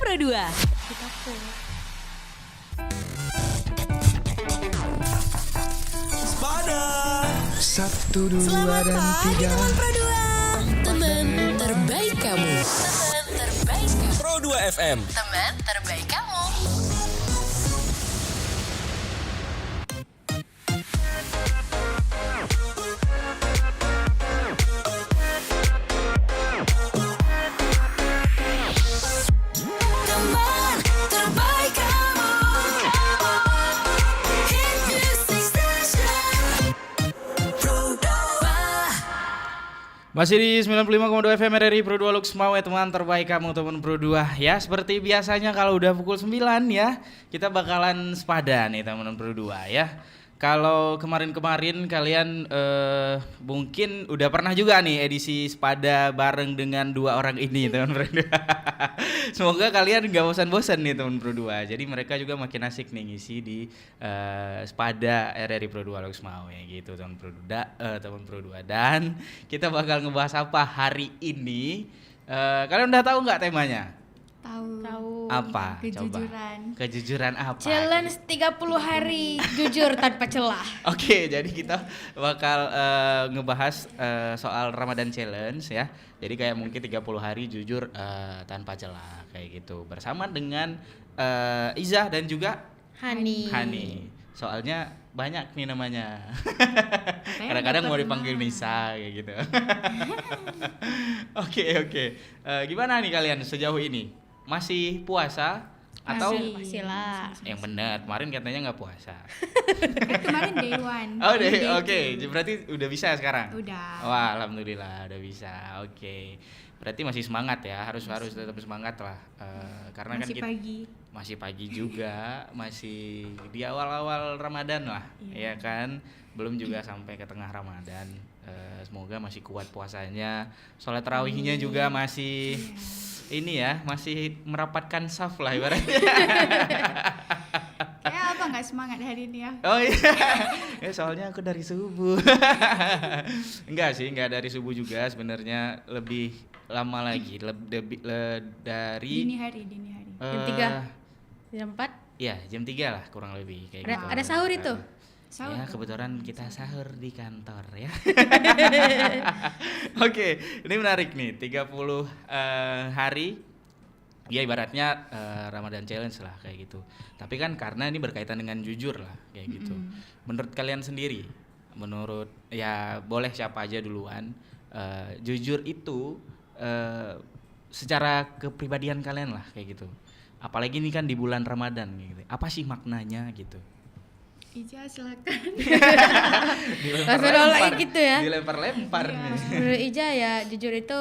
Pro 2. Sepada 1, 2, Selamat dan pagi 3. teman Pro 2. Teman terbaik kamu. Teman terbaik kamu. Pro 2 FM. Teman terbaik kamu. Teman terbaik kamu. Hit Music Station. Pro 2. Masih di 95,2 FM RRI Pro 2 Lux Mau ya teman terbaik kamu teman Pro 2 ya. Seperti biasanya kalau udah pukul 9 ya, kita bakalan sepada nih teman Pro 2 ya. Kalau kemarin-kemarin kalian mungkin udah pernah juga nih edisi sepada bareng dengan dua orang ini teman Pro 2. Semoga kalian gak bosan-bosan nih teman Pro 2. Jadi mereka juga makin asik nih ngisi di sepada RRI Pro 2 Lux Mau ya gitu teman Pro 2, teman Pro 2. Dan kita bakal ngebahas apa hari ini? Kalian udah tahu nggak temanya? Tahu. Apa? Kejujuran. Coba. Kejujuran apa? Challenge 30 hari jujur tanpa celah. Oke, jadi kita bakal ngebahas soal Ramadan Challenge ya. Jadi kayak mungkin 30 hari jujur tanpa celah kayak gitu. Bersama dengan Iza dan juga Hani. Soalnya banyak nih namanya. Katanya Kadang-kadang mau nggak dipanggil pernah. Nisa kayak gitu. Oke. Gimana nih kalian sejauh ini? Masih puasa atau Masih lah. yang benar kemarin katanya nggak puasa? Kemarin day one. Oh, Day oke. two. Berarti udah bisa sekarang? Udah. Wah, alhamdulillah udah bisa. Oke. Berarti masih semangat ya, harus tetap semangat lah. Karena Masih kan pagi. masih pagi juga, masih di awal-awal Ramadan lah, ya kan? Belum juga sampai ke tengah Ramadan. Semoga masih kuat puasanya. Sholat tarawihnya juga masih ini ya, masih merapatkan saf lah ibaratnya. Kayak apa nggak semangat hari ini ya? Oh iya, ya soalnya aku dari subuh. Enggak dari subuh juga sebenarnya lebih lama lagi, dari Dini hari. eh, Jam 3, jam 4. Ya jam 3 lah kurang lebih kayak gitu. Ada sahur itu? Sahur. Ya kebetulan kita sahur di kantor ya. Oke, ini menarik nih 30 hari. Ya ibaratnya Ramadan Challenge lah kayak gitu. Tapi kan karena ini berkaitan dengan jujur lah kayak gitu. Menurut kalian sendiri, menurut ya boleh siapa aja duluan, jujur itu secara kepribadian kalian lah kayak gitu. Apalagi ini kan di bulan Ramadan gitu. Apa sih maknanya gitu? Ija silakan. Dilempar-lempar gitu ya. Dilempar-lempar nih. Menurut Ija ya jujur itu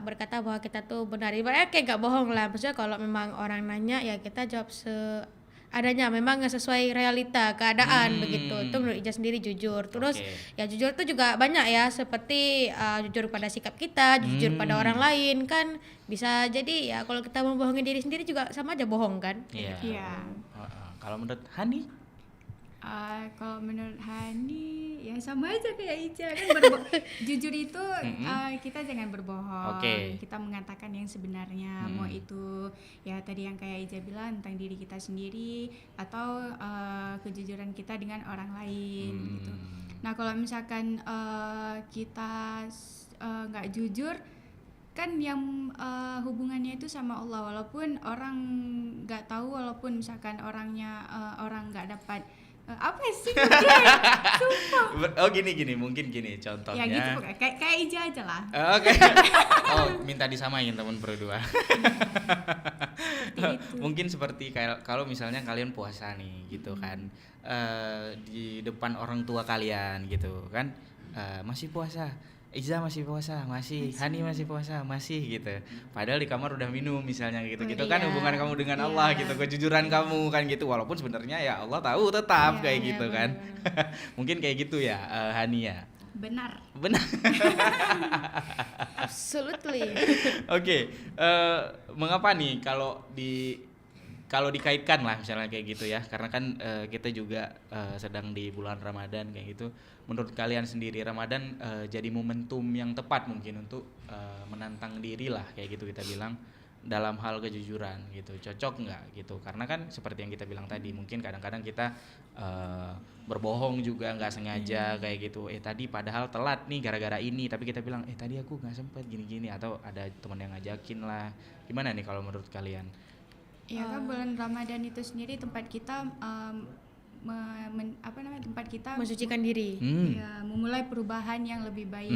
berkata bahwa kita tuh benar. Ibaratnya kayak gak bohong lah. Maksudnya kalau memang orang nanya ya kita jawab seadanya. Memang sesuai realita keadaan begitu. Itu menurut Ija sendiri jujur. Terus ya jujur tuh juga banyak ya. Seperti jujur pada sikap kita, jujur pada orang lain kan. Bisa jadi ya kalau kita membohongi diri sendiri juga sama aja bohong kan. Iya. Kalau menurut Hani? Kalau menurut Hani ya sama aja kayak Ica kan jujur itu kita jangan berbohong. Kita mengatakan yang sebenarnya, mau itu ya tadi yang kayak Ica bilang tentang diri kita sendiri atau kejujuran kita dengan orang lain gitu. Nah kalau misalkan kita nggak jujur kan yang hubungannya itu sama Allah, walaupun orang nggak tahu, walaupun misalkan orangnya orang nggak dapat apa sih sumpah. Oh gini mungkin gini contohnya. Ya gitu kayak Ija aja lah. Oke. Oh minta disamain teman berdua. Mungkin seperti kayak kalau misalnya kalian puasa nih gitu kan, di depan orang tua kalian gitu kan, masih puasa. Iza masih puasa, masih. Hani masih puasa, masih gitu. Padahal di kamar udah minum misalnya gitu. Gitu kan hubungan kamu dengan Allah gitu, kejujuran kamu kan gitu. Walaupun sebenarnya ya Allah tahu tetap kayak gitu kan. Mungkin kayak gitu ya, Hani ya. Benar. Absolutely. Oke, mengapa nih kalau dikaitkan lah misalnya kayak gitu ya, karena kan kita juga sedang di bulan Ramadan kayak gitu. Menurut kalian sendiri Ramadan jadi momentum yang tepat mungkin untuk menantang diri lah kayak gitu kita bilang, dalam hal kejujuran gitu, cocok nggak gitu? Karena kan seperti yang kita bilang tadi, mungkin kadang-kadang kita berbohong juga nggak sengaja kayak gitu. Tadi padahal telat nih gara-gara ini, tapi kita bilang tadi aku nggak sempet gini-gini, atau ada teman yang ngajakin lah. Gimana nih kalau menurut kalian? Ya kan bulan Ramadan itu sendiri tempat kita tempat kita mensucikan diri. Ya, memulai perubahan yang lebih baik,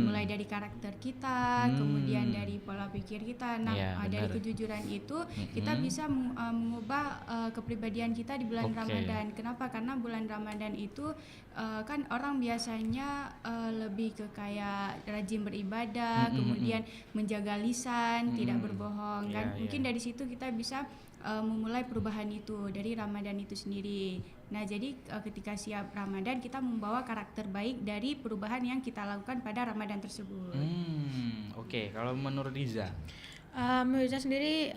mulai dari karakter kita, kemudian dari pola pikir kita. Nah, dari kejujuran itu kita bisa mengubah kepribadian kita di bulan Ramadan. Kenapa? Karena bulan Ramadan itu kan orang biasanya lebih ke kayak rajin beribadah, kemudian menjaga lisan, tidak berbohong kan. Mungkin dari situ kita bisa memulai perubahan itu dari Ramadan itu sendiri. Nah, jadi ketika siap Ramadan kita membawa karakter baik dari perubahan yang kita lakukan pada Ramadan tersebut. Oke. Kalau menurut Riza? Menurut saya sendiri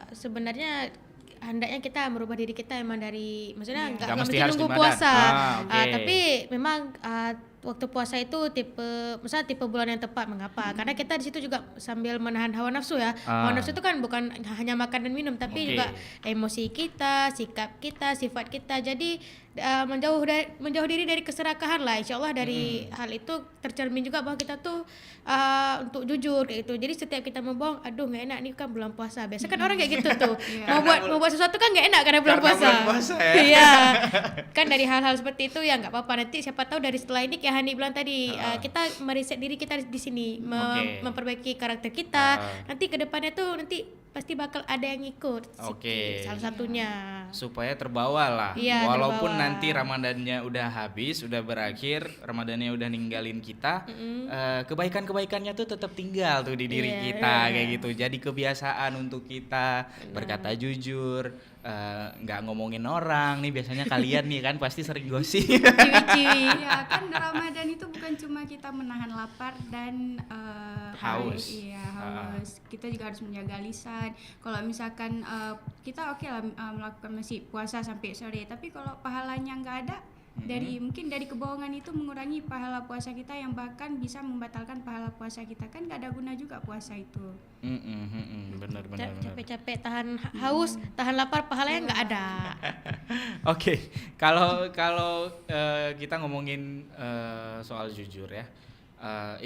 sebenarnya hendaknya kita merubah diri kita emang dari, maksudnya nggak mesti nunggu puasa, tapi memang waktu puasa itu misalnya tipe bulan yang tepat. Mengapa? Karena kita di situ juga sambil menahan hawa nafsu ya. Hawa nafsu itu kan bukan hanya makan dan minum, tapi juga emosi kita, sikap kita, sifat kita. Jadi menjauh diri dari keserakahan lah. Insya Allah dari hal itu tercermin juga bahwa kita tuh untuk jujur kayak gitu. Jadi setiap kita membohong, aduh nggak enak nih kan bulan puasa. Biasa kan orang kayak gitu tuh. mau buat sesuatu kan nggak enak karena bulan puasa. Iya. Kan dari hal-hal seperti itu ya nggak apa-apa. Nanti siapa tahu dari setelah ini kayak Hani bilang tadi, kita meriset diri kita di sini, memperbaiki karakter kita. Nanti kedepannya tuh pasti bakal ada yang ikut. Salah satunya. Supaya terbawa lah. Iya, walaupun terbawa. nanti Ramadannya udah habis, udah berakhir, Ramadannya udah ninggalin kita, kebaikan-kebaikannya tuh tetap tinggal tuh di diri kita kayak gitu. Jadi kebiasaan untuk kita berkata jujur, nggak ngomongin orang nih. Biasanya kalian nih kan pasti sering gosip. Ciwi-ciwi. Ya kan Ramadan itu bukan cuma kita menahan lapar dan haus. Haus. Kita juga harus menjaga lisan. Kalau misalkan kita lah melakukan masih puasa sampai sore, tapi kalau pahalanya nggak ada, mungkin dari kebohongan itu mengurangi pahala puasa kita, yang bahkan bisa membatalkan pahala puasa kita. Kan nggak ada guna juga puasa itu. Benar. Capek-capek tahan haus, tahan lapar, pahalanya nggak ada. Oke. Kalau kita ngomongin soal jujur ya,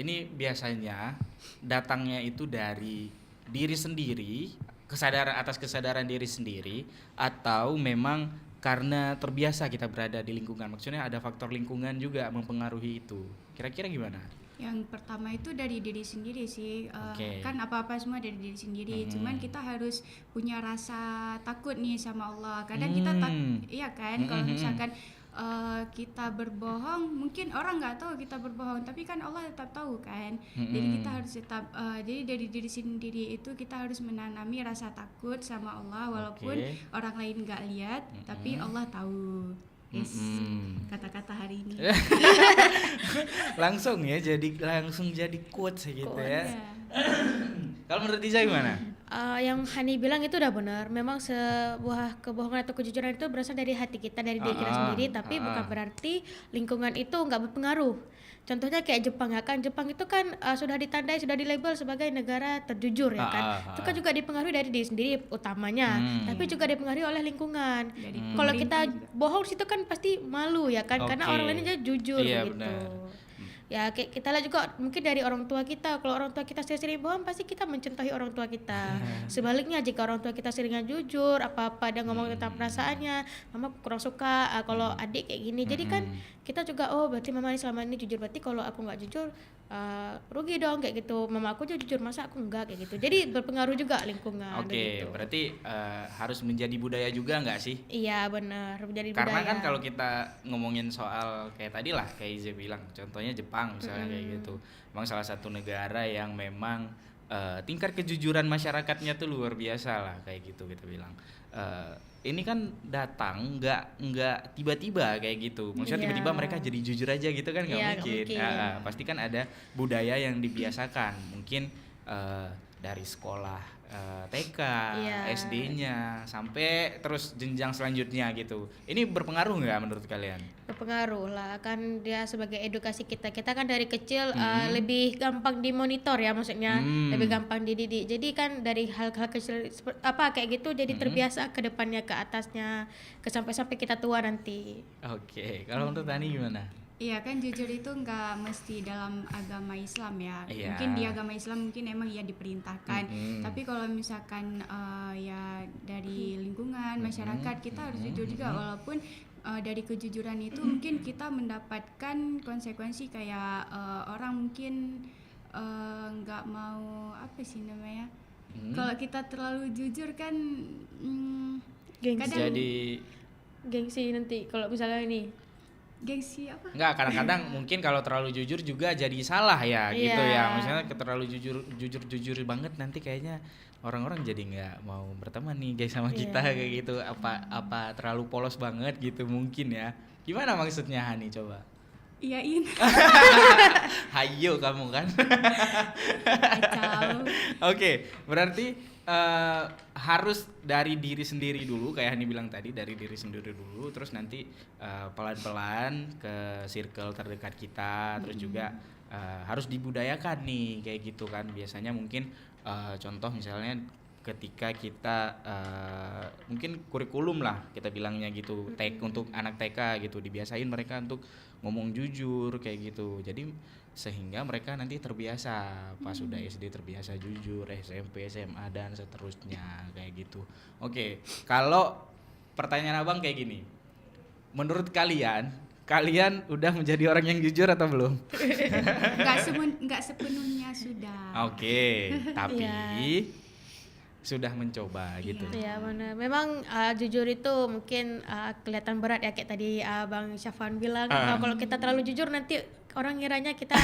ini biasanya datangnya itu dari diri sendiri, kesadaran diri sendiri, atau memang karena terbiasa kita berada di lingkungan. Maksudnya ada faktor lingkungan juga mempengaruhi itu. Kira-kira gimana? Yang pertama itu dari diri sendiri sih. Kan apa-apa semua dari diri sendiri. Cuman kita harus punya rasa takut nih sama Allah. Kadang kita iya kan, kalau misalkan kita berbohong, mungkin orang nggak tahu kita berbohong, tapi kan Allah tetap tahu kan. Jadi kita harus tetap jadi dari diri sendiri itu kita harus menanami rasa takut sama Allah, walaupun orang lain nggak lihat, tapi Allah tahu. Kata-kata hari ini langsung jadi quotes gitu ya. Kalau menurut Iza gimana? Yang Hani bilang itu udah benar. Memang sebuah kebohongan atau kejujuran itu berasal dari hati kita, dari diri kita sendiri, tapi bukan berarti lingkungan itu nggak berpengaruh. Contohnya kayak Jepang ya kan. Jepang itu kan sudah ditandai, sudah dilabel sebagai negara terjujur ya kan. Itu kan juga dipengaruhi dari diri sendiri utamanya, tapi juga dipengaruhi oleh lingkungan. Kalau kita bohong situ kan pasti malu ya kan, karena orang lain aja jujur gitu. Benar. Ya kita lihat juga mungkin dari orang tua kita. Kalau orang tua kita sering bohong, pasti kita mencontohi orang tua kita. Sebaliknya jika orang tua kita seringnya jujur, apa-apa dia ngomong tentang perasaannya, mama kurang suka kalau adik kayak gini. Jadi kan kita juga berarti mama ini selama ini jujur, berarti kalau aku nggak jujur rugi dong kayak gitu. Mama aku aja jujur, masa aku enggak kayak gitu. Jadi berpengaruh juga lingkungan. Gitu. Berarti harus menjadi budaya juga nggak sih? Iya benar, menjadi budaya. Karena kan kalau kita ngomongin soal kayak tadi lah, kayak Iza bilang, contohnya Jepang misalnya kayak gitu. Memang salah satu negara yang memang tingkat kejujuran masyarakatnya tuh luar biasa lah kayak gitu kita bilang. Ini kan datang nggak tiba-tiba kayak gitu. Maksudnya tiba-tiba mereka jadi jujur aja gitu kan nggak mungkin. Pasti kan ada budaya yang dibiasakan. Mungkin dari sekolah TK, Iya. SD-nya, sampai terus jenjang selanjutnya gitu. Ini berpengaruh nggak menurut kalian? Berpengaruh lah, kan dia sebagai edukasi kita kan dari kecil lebih gampang dimonitor ya, maksudnya lebih gampang dididik. Jadi kan dari hal-hal kecil kayak gitu jadi terbiasa ke depannya, ke atasnya, sampai kita tua nanti. Oke, kalau untuk Tani gimana? Iya kan, jujur itu nggak mesti dalam agama Islam ya. Iya. Mungkin di agama Islam mungkin emang ya diperintahkan. Tapi kalau misalkan ya dari lingkungan masyarakat, kita harus jujur juga, walaupun dari kejujuran itu mungkin kita mendapatkan konsekuensi kayak orang mungkin nggak mau apa sih namanya. Kalau kita terlalu jujur kan Gengsi. kadang Jadi Gengsi nanti kalau misalnya ini. gengsi apa? Enggak, kadang-kadang mungkin kalau terlalu jujur juga jadi salah ya gitu Iya. ya. Maksudnya terlalu jujur banget nanti kayaknya orang-orang jadi nggak mau berteman nih guys sama kita kayak gitu. Apa terlalu polos banget gitu mungkin ya. Gimana maksudnya Hani, coba? Iyain. Hayo kamu kan. Kacau. Oke, berarti harus dari diri sendiri dulu, kayak Hani bilang tadi, dari diri sendiri dulu, terus nanti pelan-pelan ke circle terdekat kita, terus juga harus dibudayakan nih kayak gitu kan. Biasanya mungkin contoh misalnya ketika kita mungkin kurikulum lah kita bilangnya gitu, untuk anak TK gitu, dibiasain mereka untuk ngomong jujur kayak gitu. Jadi sehingga mereka nanti terbiasa, pas sudah SD terbiasa jujur, SMP, SMA dan seterusnya kayak gitu. Oke, kalau pertanyaan Abang kayak gini, menurut kalian udah menjadi orang yang jujur atau belum? Nggak sepenuhnya sudah. Oke, tapi Iya. sudah mencoba gitu. Ya mana, memang jujur itu mungkin kelihatan berat ya, kayak tadi Bang Syafwan bilang. Kalau kita terlalu jujur nanti orang ngiranya kita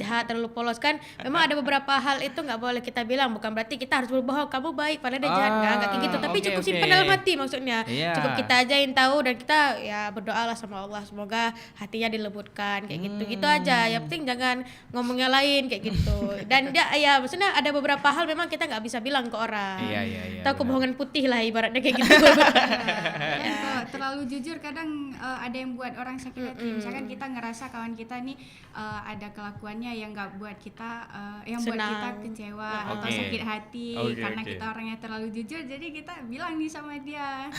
jahat, terlalu polos kan. Memang ada beberapa hal itu nggak boleh kita bilang, bukan berarti kita harus berbohong kamu baik padahal dia jahat, nggak kayak gitu. Tapi oke, cukup oke. simpan dalam hati maksudnya. Iya. Cukup kita aja yang tahu, dan kita ya berdoalah sama Allah semoga hatinya dilembutkan kayak gitu. Gitu aja. Yang penting jangan ngomongnya lain kayak gitu. Dan ya maksudnya ada beberapa hal memang kita nggak bisa bilang ke orang. Iya, Tahu benar. kebohongan putih lah ibaratnya kayak gitu. Kalau terlalu jujur kadang ada yang buat orang sakit hati. Misalkan kita ngerasa kawan kita nih ada kelakuannya yang nggak buat kita, yang buat Senang. kita kecewa atau Oke. sakit hati Oke, karena oke. kita orangnya terlalu jujur. Jadi kita bilang nih sama dia.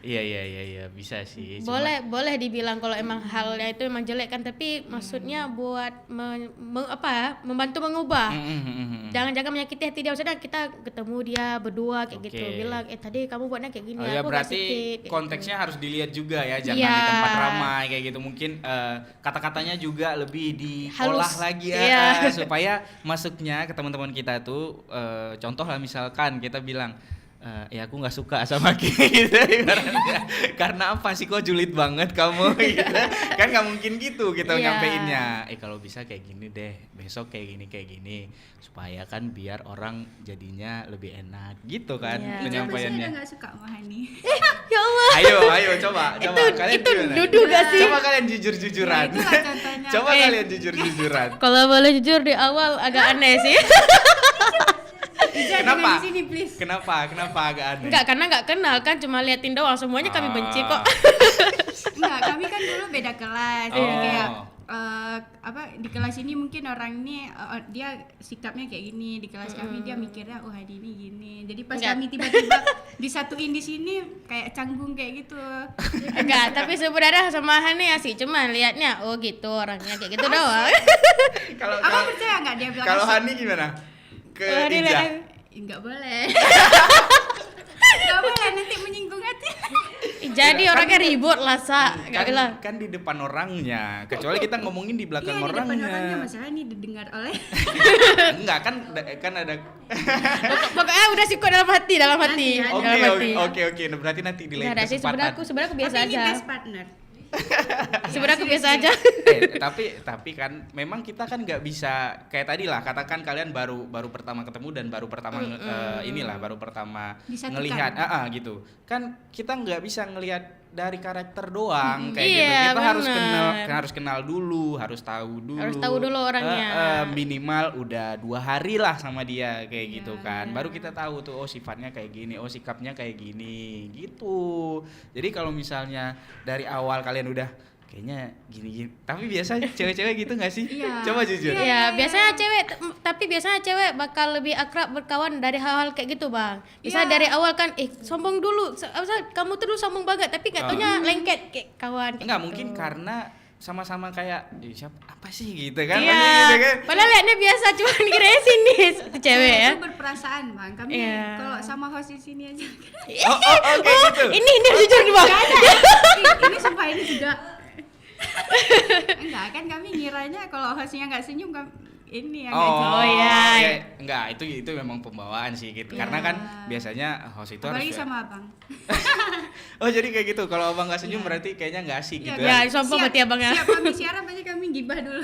Iya, bisa sih. Cuma- boleh dibilang kalau emang halnya itu emang jelek kan, tapi maksudnya buat membantu mengubah. Jangan menyakiti hati dia. Maksudnya kita ketemu dia berdua kayak gitu, Oke. bilang tadi kamu buatnya kayak gini, Oh ya, aku agak berarti sedikit, kayak konteksnya gitu. harus dilihat juga ya, jangan Iya. di tempat ramai kayak gitu. Mungkin kata-katanya juga lebih diolah Halus. lagi ya, Iya. supaya masuknya ke teman-teman kita tuh. Contoh lah misalkan kita bilang, ya aku nggak suka sama Ki gitu ibaratnya. Karena apa sih kok julid banget kamu gitu. Kan nggak mungkin gitu kita Iya. nyampeinnya. Kalau bisa kayak gini deh, besok kayak gini supaya kan biar orang jadinya lebih enak gitu kan Iya. Saya penyampaiannya. udah nggak suka sama Hani. Ya Allah. Ayo coba kalian itu gimana? duduk gak sih? Coba kalian jujur-jujuran. Nah, itulah contohnya. Coba kalian jujur-jujuran. Kalau boleh jujur di awal agak aneh sih. Jangan Kenapa? di sini please. Kenapa agak aneh? Enggak, karena nggak kenal kan, cuma liatin doang, semuanya kami benci kok. Enggak, kami kan dulu beda kelas. Oh. Jadi kayak di kelas ini mungkin orang ini dia sikapnya kayak gini, di kelas kami dia mikirnya oh Hadi ini gini. Jadi pas Enggak. kami tiba-tiba disatuin di sini kayak canggung kayak gitu. Enggak, tapi sebenarnya sama Hani asik, cuma liatnya oh gitu orangnya kayak gitu doang. Kalau Abang percaya nggak dia bilang kalau asik? Hani gimana? Ke Kalau Hani Ija. liat- Nggak boleh. Nggak boleh nanti menyinggung hati. Jadi orangnya ribut lah, Sa. Enggak bilang. Kan di depan orangnya. Kecuali kita ngomongin di belakang Iya di depan orangnya, orangnya. masalah ini didengar oleh. Enggak kan ada. Pokoknya udah sih kok dalam hati. Dalam Nanti, hati. Oke. Berarti nanti di lain Enggak ada sih, sebenarnya kesempatan. aku biasa Tapi ini aja. best partner. Sebenarnya aku biasa aja. Tapi kan memang kita kan nggak bisa kayak tadi lah, katakan kalian baru pertama ketemu dan baru pertama baru pertama Disatukan. ngelihat gitu kan, kita nggak bisa ngelihat dari karakter doang kayak Iya, gitu. Kita bener. harus kenal dulu, harus tahu dulu. Harus tahu dulu orangnya. Minimal udah 2 hari lah sama dia kayak gitu kan. Baru kita tahu tuh, oh sifatnya kayak gini, oh sikapnya kayak gini gitu. Jadi kalau misalnya dari awal kalian udah kayaknya gini-gini, tapi biasa cewek-cewek gitu nggak sih? Iya. Coba jujur. Ya, biasanya tapi biasanya cewek bakal lebih akrab berkawan dari hal-hal kayak gitu, Bang. Bisa Iya. dari awal kan, sombong dulu. Kamu tuh dulu sombong banget, tapi nggak taunya lengket kayak kawan. kayak Enggak, gitu. mungkin karena sama-sama kayak siapa apa sih gitu kan? Iya. Pasti gitu kan? Padahal liatnya biasa, cuma dikirain sini satu cewek ya. Itu berperasaan Bang. Kami Iya. kalau sama host di sini aja. Oh, kayak gitu. Ini jujur nih, Bang. Ini sumpah ini juga. Enggak kan kami ngiranya kalau hostnya nggak senyum ini yang Oh, iya. Enggak, itu memang pembawaan sih gitu. Karena kan biasanya host itu apalagi harus sama abang. Oh, jadi kayak gitu. Kalau abang nggak senyum berarti kayaknya nggak asik gitu. Ya, Ya. sombong berarti abangnya. Siap kami siaran aja kami gibah dulu.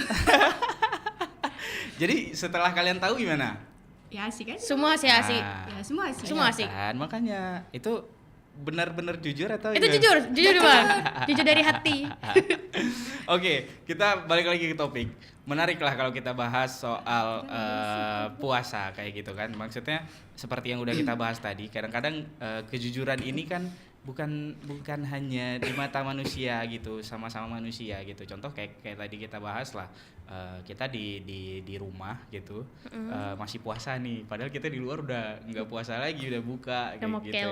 Jadi setelah kalian tahu gimana? Ya asik kan? Semua sih asik. Nah, Ya semua asik. Semua asik. kan, makanya itu benar-benar jujur atau Itu gimana? jujur Bang. Jujur dari hati. Oke, kita balik lagi ke topik. Menarik lah kalau kita bahas soal puasa kayak gitu kan. Maksudnya seperti yang udah kita bahas tadi, kadang-kadang kejujuran ini kan bukan hanya di mata manusia gitu, sama-sama manusia gitu. Contoh kayak tadi kita bahas lah, kita di rumah gitu, masih puasa nih, padahal kita di luar udah nggak puasa lagi, udah buka kayak mokel. gitu.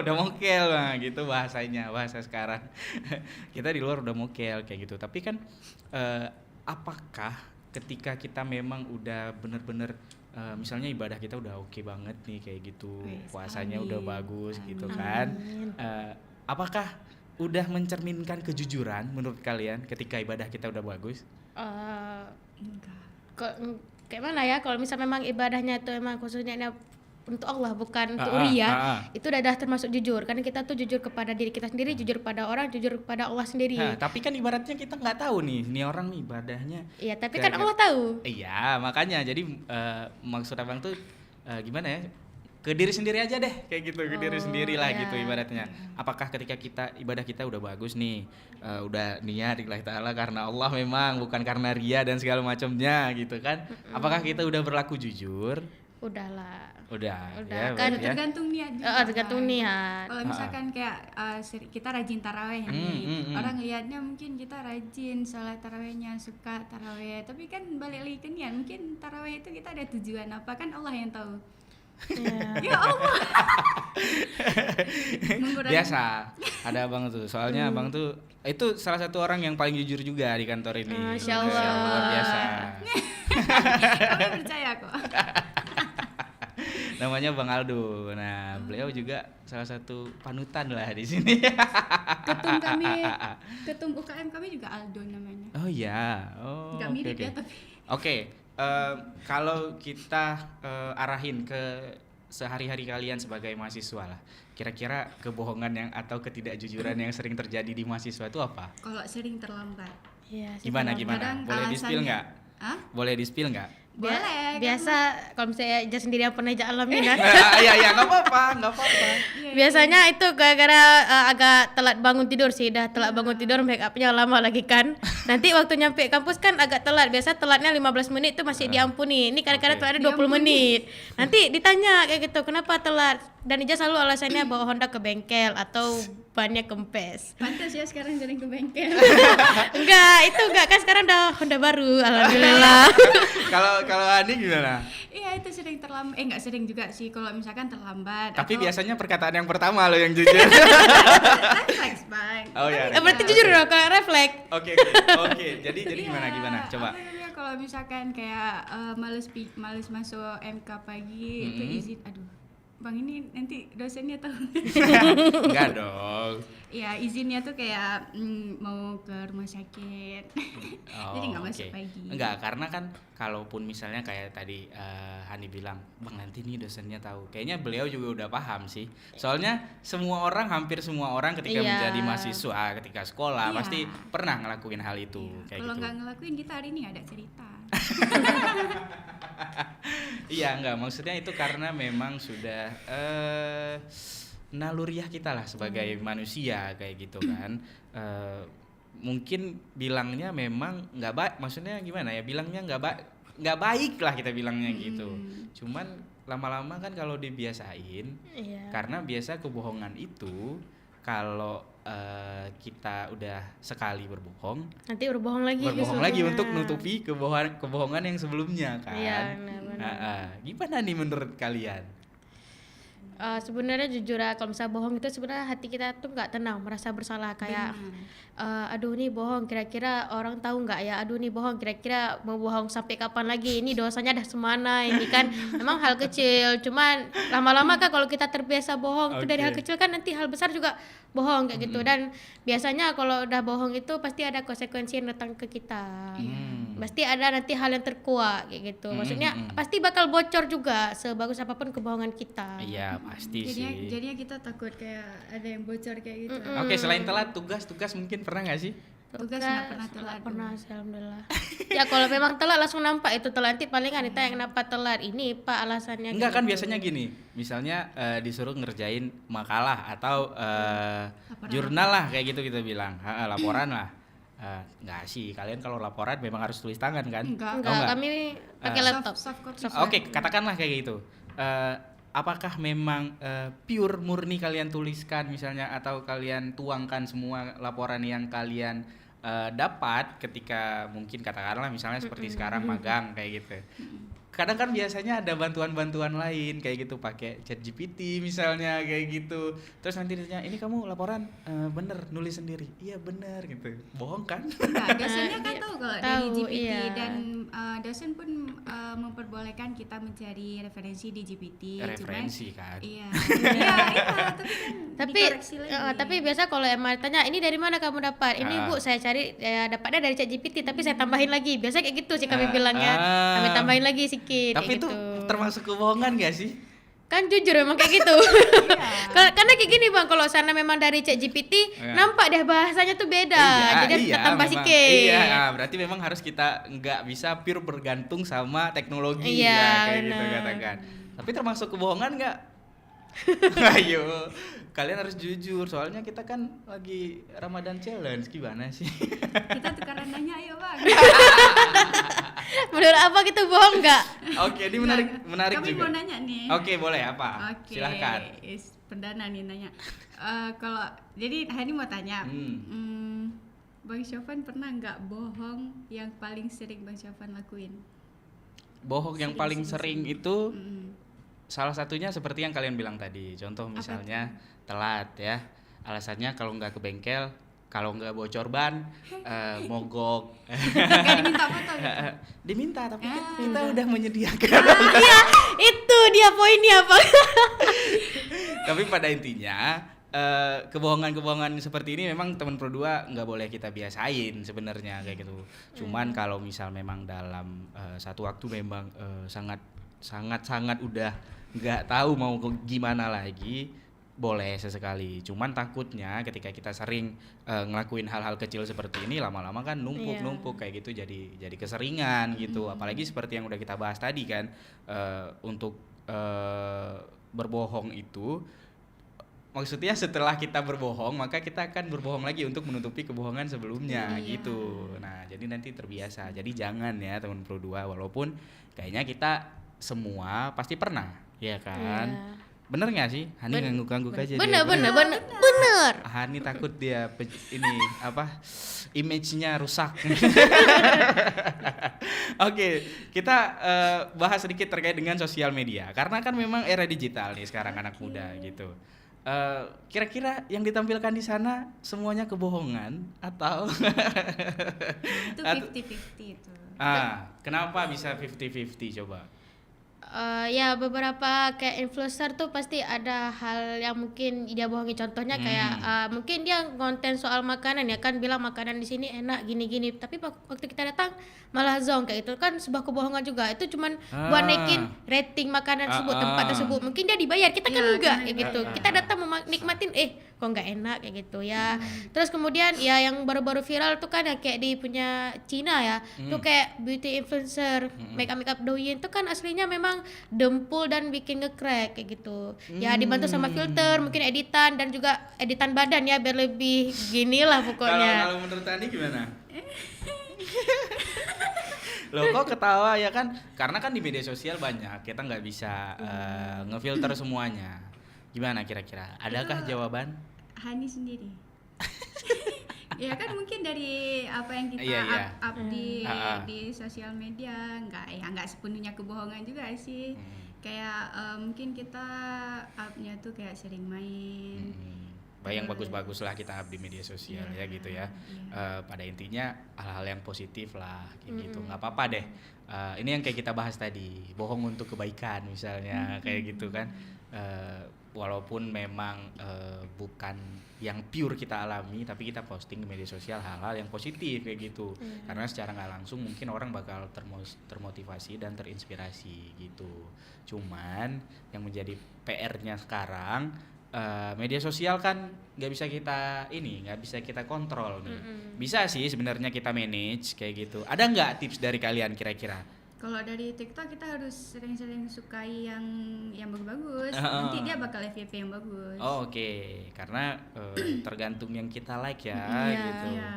Udah mokel lah gitu bahasanya, bahasa sekarang. Kita di luar udah mokel kayak gitu. Tapi kan apakah ketika kita memang udah bener-bener misalnya ibadah kita udah oke banget nih kayak gitu, puasanya udah bagus gitu kan, apakah udah mencerminkan kejujuran menurut kalian ketika ibadah kita udah bagus? Enggak. Kayak mana ya, kalau misal memang ibadahnya itu memang khususnya untuk Allah bukan untuk ria, itu udah termasuk jujur, karena kita tuh jujur kepada diri kita sendiri, jujur kepada orang, jujur kepada Allah sendiri. Nah, tapi kan ibaratnya kita nggak tahu nih orang nih ibadahnya. Iya, tapi kan Allah tahu. Iya, makanya jadi maksud abang tuh gimana ya, ke diri sendiri aja deh kayak gitu, ke diri sendiri lah gitu ibaratnya. Apakah ketika ibadah kita udah bagus nih, udah niat lillahi ta'ala karena Allah memang, bukan karena ria dan segala macamnya gitu kan, apakah kita udah berlaku jujur? Udah ya, kan ya. Tergantung niat juga. Tergantung niat. Kalau misalkan kayak kita rajin taraweh nih, orang lihatnya mungkin kita rajin sholat tarawehnya, suka taraweh, tapi kan balik lagi ke niat, mungkin taraweh itu kita ada tujuan apa, kan Allah yang tahu. Ya Allah. Biasa ada abang tuh, soalnya abang tuh itu salah satu orang yang paling jujur juga di kantor ini. Masya Allah. Luar biasa. Kami percaya kok. Namanya Bang Aldo. Nah, beliau juga salah satu panutan lah di sini. Ketum UKM kami juga Aldo namanya. Oh iya. Oh. Nggak mirip ya tapi. Oke, kalau kita arahin ke sehari-hari kalian sebagai mahasiswa lah, kira-kira kebohongan yang atau ketidakjujuran yang sering terjadi di mahasiswa itu apa? Kalau sering terlambat. Iya, Gimana? Kadang Boleh di-spill alasannya- nggak? Hah? Boleh di-spill nggak? Boleh. Biasa kalau misalnya Ija sendiri yang pernah Ija alamin kan. Iya, nggak apa-apa. Biasanya itu gara-gara agak telat bangun tidur sih, dah telat bangun tidur, make upnya lama lagi kan. Nanti waktu nyampe kampus kan agak telat, biasa telatnya 15 menit itu masih diampuni. Ini kadang-kadang telatnya 20 menit. Nanti ditanya kayak gitu, kenapa telat? Dan Ija selalu alasannya bawa Honda ke bengkel atau bannya kempes. Pantas ya sekarang sering ke bengkel. Enggak kan sekarang udah Honda baru, alhamdulillah. Kalau Ani gimana? Iya itu sering terlambat. Nggak sering juga sih kalau misalkan terlambat. Tapi atau- biasanya perkataan yang pertama lo yang jujur. refleks bang. Oh ya. Berarti jujur dong kalau refleks. Oke. Jadi gimana? Coba. Apa namanya, kalau misalkan kayak males masuk MK pagi itu izin. Aduh, bang ini nanti dosennya tahu. Enggak dong. Ya izinnya tuh kayak mau ke rumah sakit. Jadi nggak masuk pagi. Enggak, karena kan kalaupun misalnya kayak tadi Hani bilang, "Bang, nanti nih dosennya tahu." Kayaknya beliau juga udah paham sih. Soalnya hampir semua orang ketika menjadi mahasiswa, ketika sekolah pasti pernah ngelakuin hal itu kayak Kalau gitu. nggak ngelakuin kita hari ini nggak ada cerita. Iya, enggak, maksudnya itu karena memang sudah naluriah kita lah sebagai manusia kayak gitu kan. Mungkin bilangnya memang nggak baik, maksudnya gimana ya, bilangnya nggak baik lah kita bilangnya gitu. Cuman lama-lama kan kalau dibiasain, karena biasa kebohongan itu kalau kita udah sekali berbohong, Nanti berbohong lagi. untuk nutupi kebohongan yang sebelumnya kan. Iya, benar. Gimana nih menurut kalian? Sebenarnya jujur ya, kalau misalnya bohong itu sebenarnya hati kita tuh nggak tenang, merasa bersalah kayak aduh nih bohong, kira-kira orang tahu nggak ya, aduh nih bohong, kira-kira mau bohong sampai kapan lagi, ini dosanya dah semana ini kan. Memang hal kecil, cuman lama-lama kan kalau kita terbiasa bohong itu dari hal kecil kan nanti hal besar juga bohong kayak gitu. Dan biasanya kalau udah bohong itu pasti ada konsekuensi yang datang ke kita. Pasti ada nanti hal yang terkuak kayak gitu. Maksudnya pasti bakal bocor juga sebagus apapun kebohongan kita. Iya pasti sih. Jadinya kita takut kayak ada yang bocor kayak gitu. Oke, selain telat, tugas mungkin pernah nggak sih? Tugas nggak pernah telat. Pernah sih, alhamdulillah. Ya kalau memang telat langsung nampak itu telat, nanti paling Anita yang kenapa telat ini Pak alasannya. Enggak kan gitu. biasanya gini, misalnya disuruh ngerjain makalah atau jurnal lah kayak gitu kita bilang, laporan lah. Enggak sih, kalian kalau laporan memang harus tulis tangan kan? Enggak. Enggak, kami pakai laptop. Soft copy. Oke, katakanlah kayak gitu. Apakah memang pure murni kalian tuliskan misalnya, atau kalian tuangkan semua laporan yang kalian dapat ketika mungkin katakanlah misalnya seperti sekarang magang kayak gitu. Kadang kan biasanya ada bantuan-bantuan lain kayak gitu, pakai ChatGPT misalnya kayak gitu. Terus nanti ditanya, "Ini kamu laporan bener nulis sendiri?" "Iya bener," gitu. Bohong kan? Nah, dosennya kan tahu kalau dari GPT iya. dan dosen pun memperbolehkan kita mencari referensi di GPT. Referensi kan. Iya. Iya, itu tapi kan dikoreksi lagi. tapi biasa kalau emang tanya ini dari mana kamu dapat, ini Bu saya cari dapatnya dari ChatGPT tapi saya tambahin lagi, biasa kayak gitu sih kami bilangnya, kami tambahin lagi sedikit. Tapi itu termasuk kebohongan gak sih? Kan jujur memang kayak gitu. Karena kayak gini Bang, kalau sana memang dari ChatGPT nampak deh bahasanya tuh beda, jadi kita tambah memang, sikit. Iya, berarti memang harus kita nggak bisa pure bergantung sama teknologi Iya, ya, kayak gitu benar. katakan. Tapi termasuk kebohongan nggak? Ayo, kalian harus jujur, soalnya kita kan lagi Ramadan challenge, gimana sih? Kita tukaran nanya ayo Bang. Menurut apa gitu bohong nggak? Oke, ini menarik Kami juga. mau nanya nih. Oke, boleh apa? Oke, Silahkan. perdana nih nanya. Kalau jadi Hani mau tanya, Bang Syofan pernah nggak bohong yang paling sering Bang Syofan lakuin? Bohong yang paling sering itu salah satunya seperti yang kalian bilang tadi. Contoh misalnya telat ya. Alasannya kalau nggak ke bengkel, kalau nggak bocor ban, mogok. Nggak diminta foto gitu? Diminta, tapi kita udah menyediakan. Iya, itu dia poinnya Bang. Tapi pada intinya kebohongan-kebohongan seperti ini memang teman Pro 2 nggak boleh kita biasain sebenarnya kayak gitu. Cuman kalau misal memang dalam satu waktu memang sangat udah nggak tahu mau gimana lagi, boleh sesekali. Cuman takutnya ketika kita sering ngelakuin hal-hal kecil seperti ini, lama-lama kan numpuk kayak gitu, jadi keseringan gitu. Apalagi seperti yang udah kita bahas tadi kan, untuk berbohong itu maksudnya setelah kita berbohong maka kita akan berbohong lagi untuk menutupi kebohongan sebelumnya gitu. Nah, jadi nanti terbiasa. Jadi jangan ya teman Pro 2, walaupun kayaknya kita semua pasti pernah, ya kan? Bener nggak sih? Hani ngangguk-ngangguk aja. Bener. Hani takut dia image-nya rusak. Oke, kita bahas sedikit terkait dengan sosial media. Karena kan memang era digital nih sekarang anak muda gitu. Kira-kira yang ditampilkan di sana semuanya kebohongan atau Itu 50-50 itu. Kenapa bisa 50-50 coba? Ya beberapa kayak influencer tuh pasti ada hal yang mungkin dia bohongi, contohnya kayak mungkin dia konten soal makanan ya kan, bilang makanan di sini enak gini-gini, tapi waktu kita datang malah zonk kayak itu kan sebuah kebohongan juga. Itu cuman buat naikin rating makanan tersebut, tempat tersebut, mungkin dia dibayar, kita kan enggak kayak gitu. Kita datang mau nikmatin kok nggak enak kayak gitu ya. Terus kemudian ya yang baru-baru viral tuh kan ya kayak di punya Cina ya, tuh kayak beauty influencer, makeup doyin tuh kan aslinya memang dempul dan bikin nge-crack kayak gitu. Ya dibantu sama filter, mungkin editan dan juga editan badan ya biar lebih gini lah pokoknya. Kalau menurut Ani gimana? Loh kok ketawa ya kan? Karena kan di media sosial banyak, kita nggak bisa ngefilter semuanya. Gimana kira-kira? Adakah jawaban? Hani sendiri. Ya kan mungkin dari apa yang kita Iya. up di sosial media nggak sepenuhnya kebohongan juga sih. Kayak mungkin kita upnya tuh kayak sering main. Yang bagus-bagus lah kita up di media sosial ya gitu ya. Pada intinya hal-hal yang positif lah kayak gitu. Nggak apa-apa deh. Ini yang kayak kita bahas tadi, bohong untuk kebaikan misalnya kayak gitu kan. Walaupun memang bukan yang pure kita alami, tapi kita posting di media sosial hal-hal yang positif kayak gitu. Karena secara nggak langsung mungkin orang bakal termotivasi dan terinspirasi gitu. Cuman yang menjadi PR-nya sekarang, media sosial kan nggak bisa kita kontrol nih. Bisa sih sebenarnya kita manage kayak gitu. Ada nggak tips dari kalian kira-kira? Kalau dari TikTok kita harus sering-sering sukai yang bagus-bagus. Nanti dia bakal FYP yang bagus. Oh, oke. Karena tergantung yang kita like ya gitu. Iya.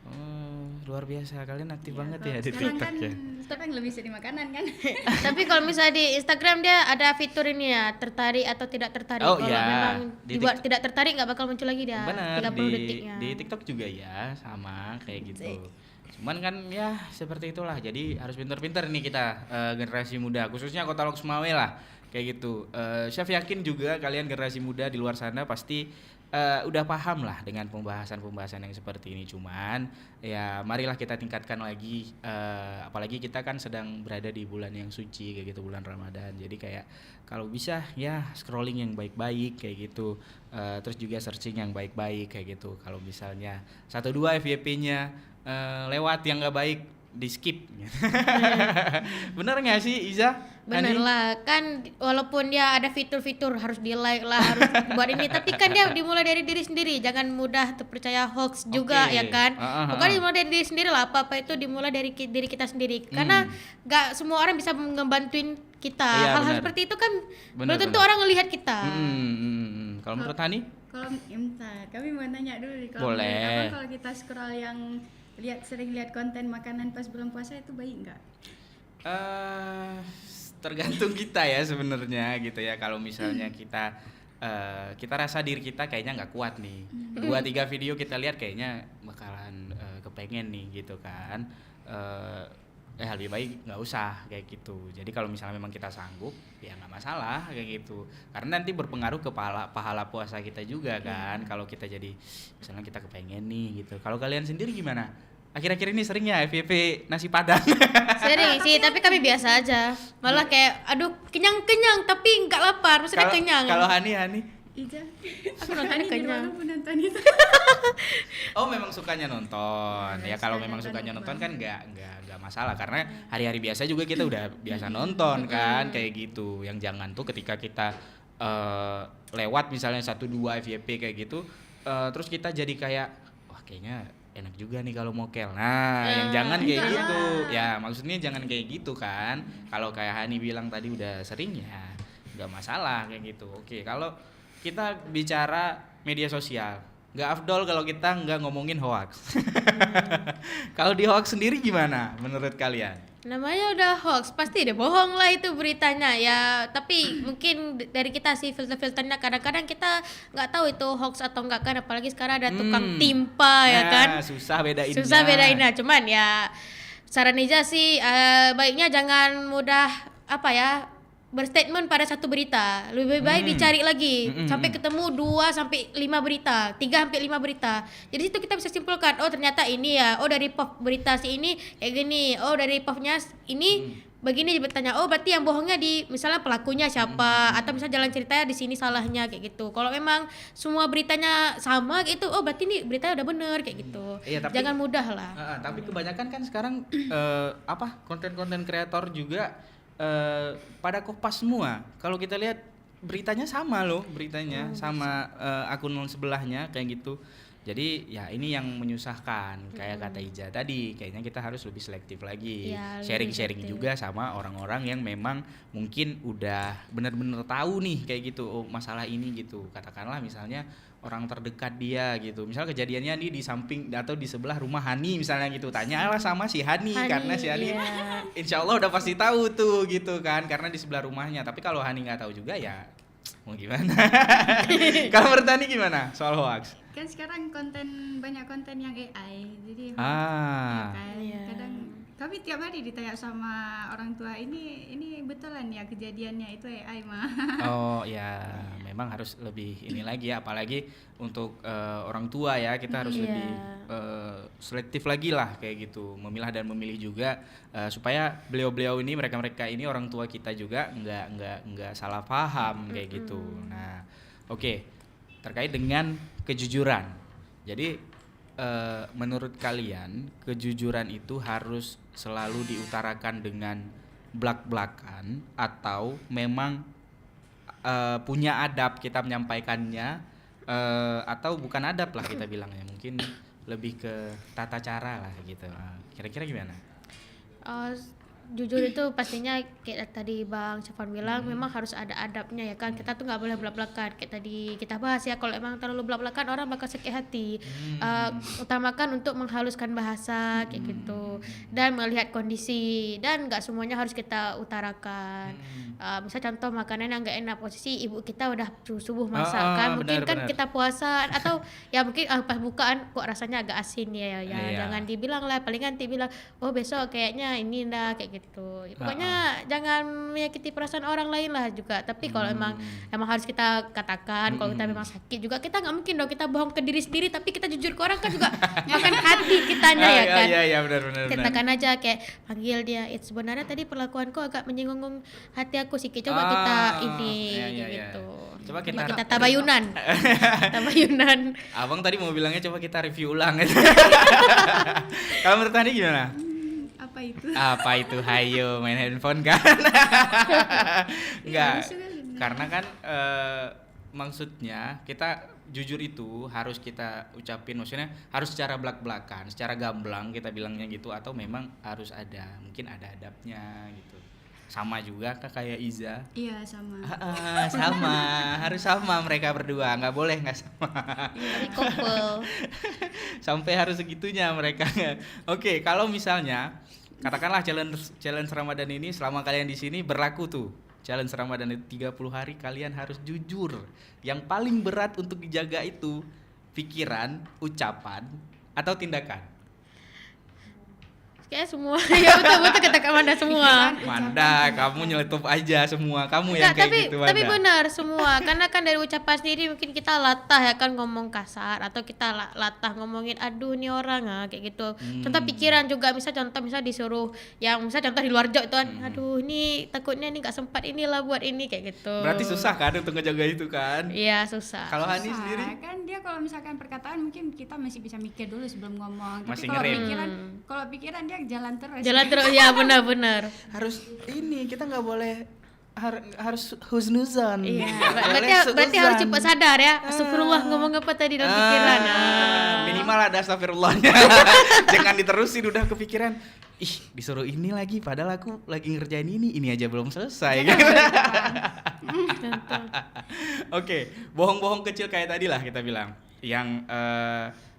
Oh, luar biasa, kalian aktif banget kalau ya di sekarang TikTok kan ya. sekarang lebih sering makanan kan. Tapi kalau misalnya di Instagram dia ada fitur ini ya, tertarik atau tidak tertarik. Oh, Kalau iya. memang Di dibuat tidak tertarik nggak bakal muncul lagi dia. Benar, 30 detiknya. di TikTok juga ya sama kayak gitu. Cuman kan ya seperti itulah. Jadi harus pintar-pintar nih kita generasi muda, khususnya Kota Lok Sumawe lah kayak gitu. Chef yakin juga kalian generasi muda di luar sana pasti udah paham lah dengan pembahasan-pembahasan yang seperti ini. Cuman ya marilah kita tingkatkan lagi, apalagi kita kan sedang berada di bulan yang suci kayak gitu, bulan Ramadan. Jadi kayak kalau bisa ya scrolling yang baik-baik kayak gitu, terus juga searching yang baik-baik kayak gitu. Kalau misalnya 1-2 FYP-nya lewat yang nggak baik, di skip. Bener nggak sih Iza? Bener Hani? lah, kan walaupun dia ada fitur-fitur harus di like lah, harus buat ini, tapi kan dia dimulai dari diri sendiri, jangan mudah terpercaya hoax juga ya kan. Pokoknya dimulai dari diri sendiri lah, apa-apa itu dimulai dari diri kita sendiri, karena nggak semua orang bisa ngebantuin kita. Iya, Hal-hal benar. seperti itu kan belum Benar, tentu benar. orang ngelihat kita. Kalau menurut Hani? Kalau bentar, kami mau nanya dulu nih. Boleh. Menurut abang kalau kita scroll yang sering lihat konten makanan pas bulan puasa itu baik nggak? Tergantung kita ya sebenarnya gitu ya. Kalau misalnya kita rasa diri kita kayaknya nggak kuat nih, 2-3 video kita lihat kayaknya bakalan kepengen nih gitu kan, lebih baik nggak usah kayak gitu. Jadi kalau misalnya memang kita sanggup ya nggak masalah kayak gitu, karena nanti berpengaruh ke pahala puasa kita juga kan. Kalau kita jadi misalnya kita kepengen nih gitu. Kalau kalian sendiri gimana? Akhir-akhir ini sering ya FYP nasi padang? Sering sih, tapi kami biasa aja. Malah kayak aduh kenyang tapi nggak lapar, maksudnya kenyang. Kalau Hani Ija, Aku nontonnya kenyang. nonton itu. oh memang sukanya nonton ya. Kalau memang sukanya nonton kan nggak masalah, karena hari-hari biasa juga kita udah biasa nonton kan kayak gitu. Yang jangan tuh ketika kita lewat misalnya 1-2 FYP kayak gitu, terus kita jadi kayak wah kayaknya enak juga nih kalau mokel. Nah, yang jangan kayak gitu. Ya, maksudnya jangan kayak gitu kan. Kalau kayak Hani bilang tadi udah sering ya nggak masalah kayak gitu. Oke, kalau kita bicara media sosial, nggak afdol kalau kita nggak ngomongin hoax. Kalau di hoax sendiri gimana menurut kalian? Namanya udah hoax, pasti deh bohong lah itu beritanya ya. Tapi mungkin dari kita sih filternya kadang-kadang kita nggak tahu itu hoax atau enggak kan, apalagi sekarang ada tukang timpa ya kan. Susah bedainnya. Susah bedainnya, cuman ya saran Nija sih baiknya jangan mudah berstatement pada satu berita. Lebih baik dicari lagi sampai ketemu 2-5 berita, 3-5 berita. Jadi situ kita bisa simpulkan, oh ternyata ini ya, oh dari POV berita si ini kayak gini, oh dari POV-nya ini begini bertanya, oh berarti yang bohongnya di misalnya pelakunya siapa, atau misalnya jalan ceritanya di sini salahnya kayak gitu. Kalau memang semua beritanya sama gitu, oh berarti ini beritanya udah bener kayak gitu. Iya, tapi, jangan mudah lah. Tapi kebanyakan kan sekarang konten-konten kreator juga pada kopas semua. Kalau kita lihat beritanya sama loh, sama akun sebelahnya kayak gitu. Jadi ya ini yang menyusahkan kayak kata Iza tadi, kayaknya kita harus lebih selektif lagi, Iya, lebih sharing-sharing selektif. juga sama orang-orang yang memang mungkin udah benar-benar tahu nih kayak gitu, oh masalah ini gitu. Katakanlah misalnya orang terdekat dia gitu, misal kejadiannya nih di samping atau di sebelah rumah Hani misalnya gitu, tanyalah sama si Hani karena si Hani iya. insya Allah udah pasti tahu tuh gitu kan, karena di sebelah rumahnya. Tapi kalau Hani nggak tahu juga ya mau gimana? Kalau menurut Hani gimana soal hoax? Kan sekarang banyak konten yang AI, jadi ya kan Iya. kadang kami tiap hari ditanya sama orang tua, ini betulan ya kejadiannya itu AI mah. Oh ya, memang harus lebih ini lagi ya, apalagi untuk orang tua ya, kita harus Iya. lebih selektif lagi lah kayak gitu, memilah dan memilih juga supaya beliau-beliau ini, mereka-mereka ini orang tua kita juga nggak salah paham kayak gitu. Nah, oke. Terkait dengan kejujuran. Jadi menurut kalian kejujuran itu harus selalu diutarakan dengan blak-blakan atau memang punya adab kita menyampaikannya, atau bukan adab lah kita bilangnya, mungkin lebih ke tata cara lah gitu. Kira-kira gimana? Jujur itu pastinya kayak tadi Bang Syafwan bilang memang harus ada adabnya ya kan. Kita tuh nggak boleh belak-belakan kayak tadi kita bahas ya. Kalau emang terlalu belak-belakan orang bakal sakit hati. Utamakan untuk menghaluskan bahasa kayak gitu dan melihat kondisi, dan nggak semuanya harus kita utarakan. Misal contoh makanan yang nggak enak, posisi ibu kita udah subuh masak kan, mungkin kan benar. kita puasa atau ya mungkin pas bukaan kok rasanya agak asin ya, Iya. jangan dibilang lah, palingan nanti bilang oh besok kayaknya ini dah kayak gitu. Pokoknya jangan menyakiti perasaan orang lain lah juga. Tapi kalau emang harus kita katakan, kalau kita memang sakit juga, kita nggak mungkin dong kita bohong ke diri sendiri, tapi kita jujur ke orang kan juga makan hati kitanya ya kan. Iya benar. Katakan aja kayak panggil dia, sebenarnya tadi perlakuanku agak menyinggung hati aku sedikit, coba kita ini iya. gitu. Coba kita tabayunan. Tabayunan. Abang tadi mau bilangnya coba kita review ulang. Kalau menurut Hani gimana? Apa itu? Apa itu? Hayo main handphone kan? Enggak. Karena kan maksudnya kita jujur itu harus kita ucapin, maksudnya harus secara belak-belakan, secara gamblang kita bilangnya gitu, atau memang harus ada, mungkin ada adabnya gitu. Sama juga kayak Iza. Iya sama. Sama, harus sama mereka berdua, nggak boleh nggak sama. Dari couple. Sampai harus segitunya mereka. Oke, kalau misalnya katakanlah challenge Ramadan ini selama kalian di sini berlaku tuh. Challenge Ramadan itu 30 hari kalian harus jujur. Yang paling berat untuk dijaga itu pikiran, ucapan, atau tindakan. Kayak semua. Ya betul kata Kak Manda semua. Manda, kamu nyeletup aja semua. Kamu yang Enggak, kayak gitu, Manda. tapi benar semua. Karena kan dari ucapan sendiri mungkin kita latah ya kan ngomong kasar, atau kita latah ngomongin aduh nih orang kayak gitu. Contoh pikiran juga, misal disuruh yang misal contoh di luar jok itu kan, aduh ini takutnya nih nggak sempat inilah buat ini kayak gitu. Berarti susah kan untuk ngejaga itu kan? Iya, susah. Kalau Hani Susah. sendiri? Kan dia kalau misalkan perkataan mungkin kita masih bisa mikir dulu sebelum ngomong. Masih Tapi ngerem. kalau pikiran dia jalan terus. Jalan terus ya, benar. Harus ini, kita nggak boleh harus husnuzon. Iya, Nggak boleh berarti harus suuzon. cepat sadar ya. Astagfirullah, ngomong apa tadi dalam pikiran. Minimal ada astagfirullahnya. Jangan diterusin udah kepikiran. Ih, disuruh ini lagi padahal aku lagi ngerjain ini aja belum selesai. Oke, bohong-bohong kecil kayak tadi lah kita bilang.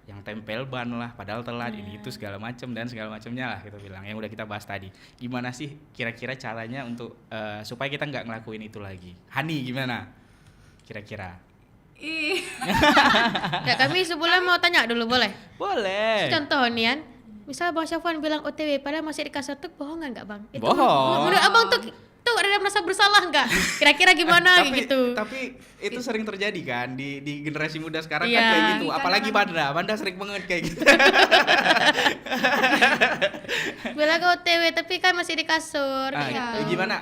Yang tempel ban lah padahal telat, ini itu segala macam dan segala macamnya lah kita bilang, yang udah kita bahas tadi. Gimana sih kira-kira caranya untuk supaya kita nggak ngelakuin itu lagi? Hani gimana kira-kira? Ya, kami sebelum mau tanya dulu boleh? Boleh. Contoh nih kan, misal Bang Syafwan bilang OTW padahal masih di kasur tuh, bohongan nggak Bang? Itu Bohong. menurut Abang tuh ada merasa bersalah nggak? Kira-kira gimana gitu? Tapi itu sering terjadi kan di generasi muda sekarang kan Iya. kayak gitu. Kan Apalagi emang- Banda sering banget kayak gitu. Bilang ke OTW tapi kan masih di kasur kayak gitu. Gimana?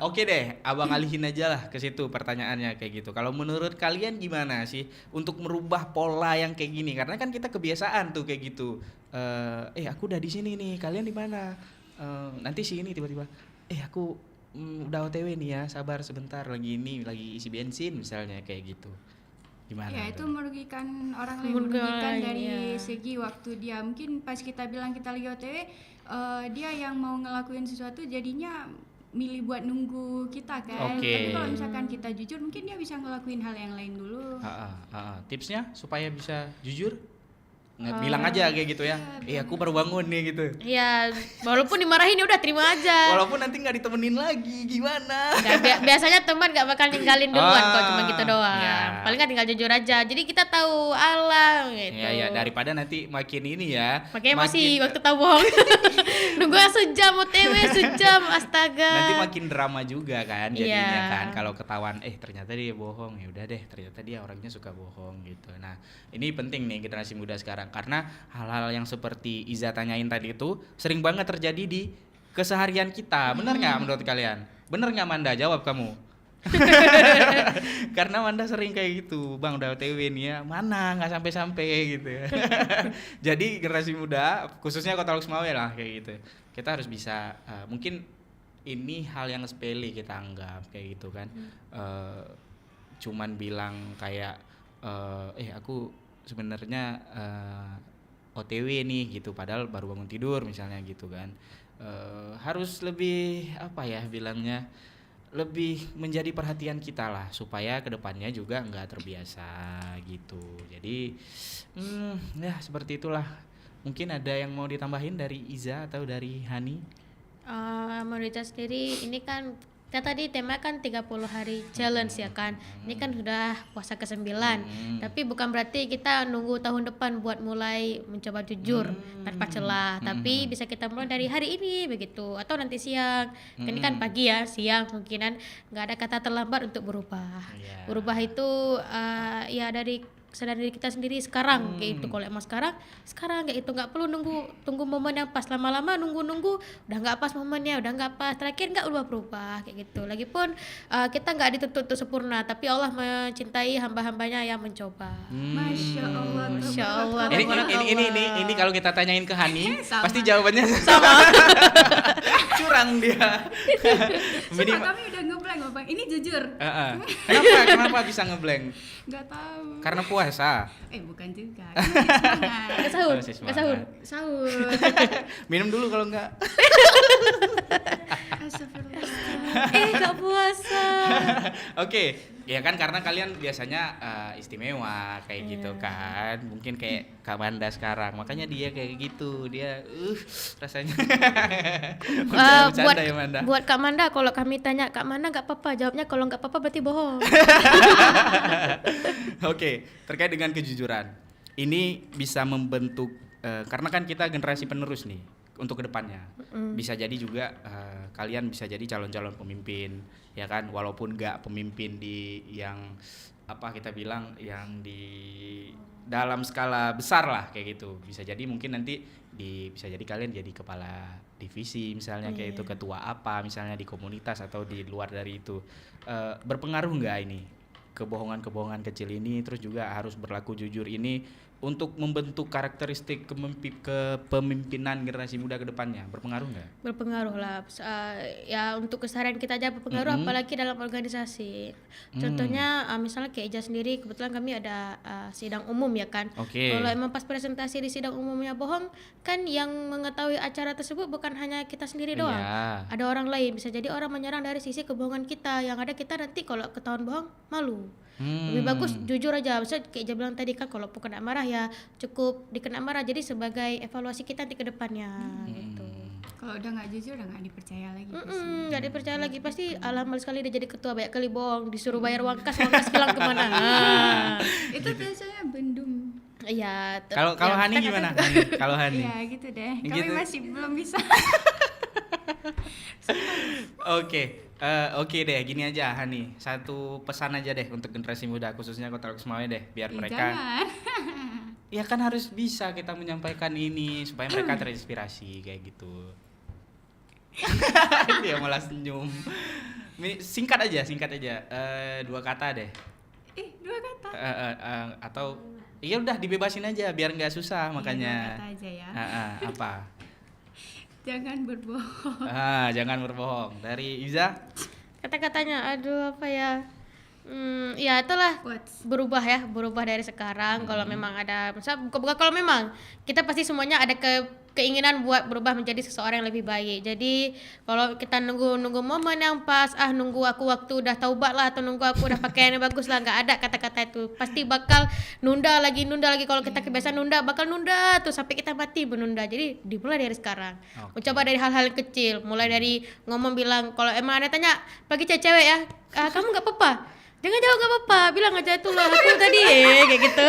Oke deh, abang alihin aja lah ke situ pertanyaannya kayak gitu. Kalau menurut kalian gimana sih untuk merubah pola yang kayak gini? Karena kan kita kebiasaan tuh kayak gitu. Aku udah di sini nih, kalian di mana? Nanti sini tiba-tiba. Aku udah OTW nih ya, sabar sebentar lagi isi bensin misalnya kayak gitu. Gimana? Ya itu tuh? merugikan orang lain, Merugikan merugikan lain, dari iya. segi waktu dia. Mungkin pas kita bilang kita lagi OTW, dia yang mau ngelakuin sesuatu jadinya milih buat nunggu kita kan. Oke. Tapi kalau misalkan kita jujur, mungkin dia bisa ngelakuin hal yang lain dulu. Tipsnya supaya bisa jujur? Bilang aja kayak gitu ya. Aku baru bangun nih gitu. Ya walaupun dimarahin ya udah terima aja. Walaupun nanti nggak ditemenin lagi, gimana? Nggak, biasanya teman nggak bakal ninggalin duluan kok, cuma gitu doang. Ya. Paling nggak tinggal jujur aja. Jadi kita tahu Allah gitu. Ya daripada nanti makin ini ya. Makanya masih waktu tahu bohong. Nunggu sejam OTW sejam, astaga. Nanti makin drama juga kan jadinya Iya. kan kalau ketahuan ternyata dia bohong, ya udah deh ternyata dia orangnya suka bohong gitu. Nah, ini penting nih generasi muda sekarang karena hal-hal yang seperti Iza tanyain tadi itu sering banget terjadi di keseharian kita. Benar nggak menurut kalian? Benar nggak Manda? Jawab kamu. Karena Manda sering kayak gitu, Bang udah OTW nih ya, mana nggak sampai-sampai gitu. Jadi generasi muda, khususnya Kota Luxmawe lah kayak gitu. Kita harus bisa, mungkin ini hal yang sepele kita anggap kayak gitu kan. Cuman bilang kayak, aku sebenarnya OTW nih gitu, padahal baru bangun tidur misalnya gitu kan. Harus lebih bilangnya, lebih menjadi perhatian kita lah supaya kedepannya juga nggak terbiasa gitu. Jadi ya seperti itulah. Mungkin ada yang mau ditambahin dari Iza atau dari Hani? Menurut saya sendiri ini kan kita tadi tema kan 30 hari challenge ya kan. Ini kan sudah puasa ke-9. Tapi bukan berarti kita nunggu tahun depan buat mulai mencoba jujur tanpa celah. Tapi bisa kita mulai dari hari ini begitu, atau nanti siang. Ini kan pagi ya, siang kemungkinan nggak ada kata terlambat untuk berubah. Iya. Berubah itu ya dari kesadaran diri kita sendiri sekarang kayak itu. Kalau emang sekarang kayak itu, nggak perlu tunggu momen yang pas. Lama-lama nunggu udah nggak pas momennya, udah nggak pas, terakhir nggak berubah kayak gitu. Lagipun kita nggak dituntut untuk sempurna, tapi Allah mencintai hamba-hambanya yang mencoba. Masya Allah. Masya Allah. Ini kalau kita tanyain ke Hani Sama. pasti jawabannya sama. Curang dia. Sumpah kami udah ngeblank Bang. Ini jujur. Kenapa bisa ngeblank? Nggak tahu. Karena puasa. Bukan juga. Kan semangat. Nggak sahur, Masih semangat. nggak sahur. Sahur. Minum dulu kalau enggak. Astagfirullah. Nggak puasa. Oke, ya kan karena kalian biasanya istimewa kayak gitu kan. Mungkin kayak Kak Manda sekarang, makanya dia kayak gitu. Dia rasanya bercanda ya Manda. Buat Kak Manda, kalau kami tanya Kak Manda nggak apa-apa, jawabnya kalau nggak apa-apa berarti bohong. Oke, terkait dengan kejujuran. Ini bisa membentuk karena kan kita generasi penerus nih untuk kedepannya. Bisa jadi juga kalian bisa jadi calon-calon pemimpin, ya kan? Walaupun nggak pemimpin di yang kita bilang yang di dalam skala besar lah kayak gitu. Bisa jadi mungkin nanti bisa jadi kalian jadi kepala divisi misalnya kayak itu, ketua apa misalnya di komunitas atau di luar dari itu. Berpengaruh nggak ini kebohongan-kebohongan kecil ini, terus juga harus berlaku jujur ini untuk membentuk karakteristik kepemimpinan generasi muda ke depannya? Berpengaruh nggak? Berpengaruh lah. Ya untuk keseharian kita aja berpengaruh, apalagi dalam organisasi. Contohnya misalnya kayak Ija sendiri, kebetulan kami ada sidang umum ya kan. Oke. Kalau emang pas presentasi di sidang umumnya bohong, kan yang mengetahui acara tersebut bukan hanya kita sendiri doang. Iya. Ada orang lain, bisa jadi orang menyerang dari sisi kebohongan kita. Yang ada kita nanti kalau ketahuan bohong, malu. Lebih bagus jujur aja. Maksudnya kayak Ija bilang tadi kan, kalau kena marah ya cukup dikena marah, jadi sebagai evaluasi kita nanti ke depannya gitu. Kalau udah nggak jujur udah nggak dipercaya lagi. Nggak dipercaya lagi, pasti alhamdulillah sekali dia jadi ketua banyak kali bohong, disuruh bayar uang kas hilang kemana. Itu biasanya bendung. Iya. Kalau Hani gimana? Kalau Hani? Ya gitu deh. Kami Gitu. masih belum bisa. Oke deh, gini aja Hani, satu pesan aja deh untuk generasi muda khususnya Kota Luxmawe deh, biar mereka Jangan. ya kan harus bisa kita menyampaikan ini supaya mereka terinspirasi kayak gitu. Dia malah senyum. Singkat aja. 2 kata deh. 2 kata. Atau iya udah dibebasin aja biar nggak susah makanya. 2 kata aja ya. Apa? Jangan berbohong. Jangan berbohong. Dari Iza? Kata-katanya, aduh apa ya? Ya itulah Quotes. berubah dari sekarang. Kalau memang ada, misal bukan kalau memang kita pasti semuanya ada keinginan buat berubah menjadi seseorang yang lebih baik. Jadi kalau kita nunggu momen yang pas, nunggu aku waktu udah taubat lah, atau nunggu aku udah pakaian yang bagus lah, nggak ada kata-kata itu. Pasti bakal nunda lagi. Kalau kita kebiasaan nunda, bakal nunda tuh sampai kita mati menunda. Jadi dimulai dari sekarang. Mencoba dari hal-hal yang kecil, mulai dari ngomong bilang, kalau emang ada tanya bagi cewek ya, kamu nggak apa-apa. Jangan jawab nggak apa-apa, bilang aja itu lah aku tadi kayak gitu.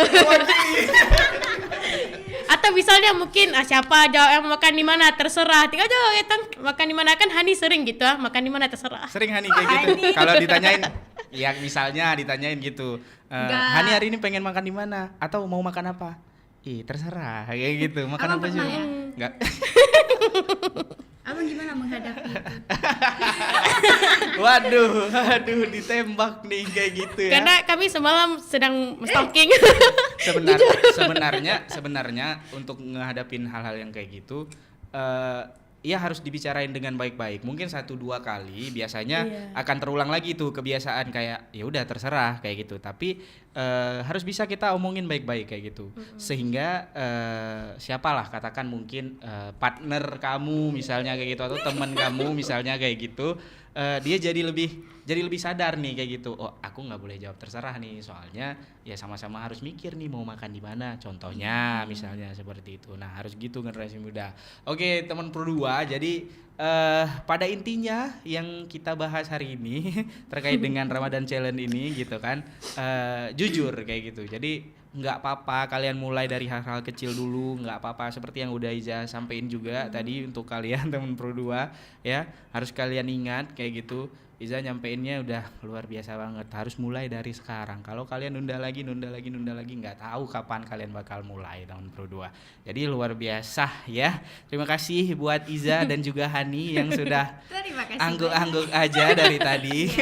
Atau misalnya mungkin siapa jawab yang makan di mana terserah, tinggal jawab makan di mana, kan Hani sering gitu makan di mana terserah. Sering Hani kayak gitu. Kalau ditanyain, ya misalnya ditanyain gitu, Hani hari ini pengen makan di mana atau mau makan apa? Terserah kayak gitu. Makan Abang apa sih? pernah ya? Enggak. Abang gimana menghadapi itu? Waduh, ditembak nih kayak gitu ya. Karena kami semalam sedang stalking. Sebenarnya untuk ngehadapin hal-hal yang kayak gitu, ya harus dibicarain dengan baik-baik. Mungkin 1-2 kali biasanya akan terulang lagi tuh kebiasaan kayak ya udah terserah kayak gitu. Tapi harus bisa kita omongin baik-baik kayak gitu. Sehingga siapalah katakan mungkin partner kamu misalnya kayak gitu, atau teman kamu misalnya kayak gitu, dia jadi lebih sadar nih kayak gitu. Oh, aku nggak boleh jawab terserah nih, soalnya ya sama-sama harus mikir nih mau makan di mana. Contohnya misalnya seperti itu. Nah, harus gitu generasi muda. Oke, teman Pro 2. Jadi pada intinya yang kita bahas hari ini terkait dengan Ramadan Challenge ini gitu kan. Jujur kayak gitu. Jadi nggak apa-apa kalian mulai dari hal-hal kecil dulu, nggak apa-apa, seperti yang udah Iza sampein juga tadi untuk kalian teman Pro 2 ya, harus kalian ingat kayak gitu. Iza nyampeinnya udah luar biasa banget, harus mulai dari sekarang. Kalau kalian nunda lagi nggak tahu kapan kalian bakal mulai teman Pro 2. Jadi luar biasa ya. Terima kasih buat Iza dan juga Hani yang sudah Terima kasih. angguk-angguk aja dari tadi.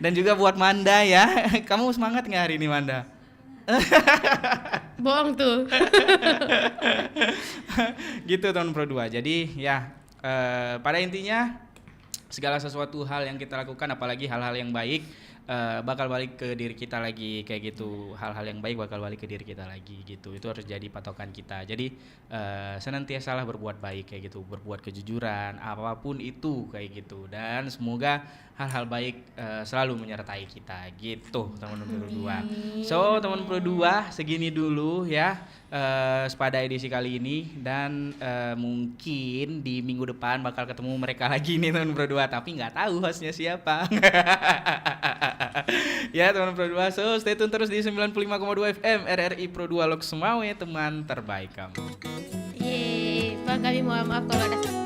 Dan juga buat Manda ya. Kamu semangat nggak hari ini Manda? Bohong tuh. Gitu teman Pro 2. Jadi ya pada intinya segala sesuatu hal yang kita lakukan, apalagi hal-hal yang baik, bakal balik ke diri kita lagi kayak gitu. Hal-hal yang baik bakal balik ke diri kita lagi gitu. Itu harus jadi patokan kita. Jadi senantiasalah berbuat baik kayak gitu, berbuat kejujuran apapun itu kayak gitu. Dan semoga hal-hal baik selalu menyertai kita gitu teman-teman Pro 2. So teman Pro 2 segini dulu ya pada edisi kali ini, dan mungkin di minggu depan bakal ketemu mereka lagi nih teman Pro 2, tapi nggak tahu hostnya siapa. Ya teman Pro 2, so stay tune terus di 95,2 FM RRI Pro 2 Loks Sumawe, teman terbaik kamu. Bang, kami mohon maaf kalau ada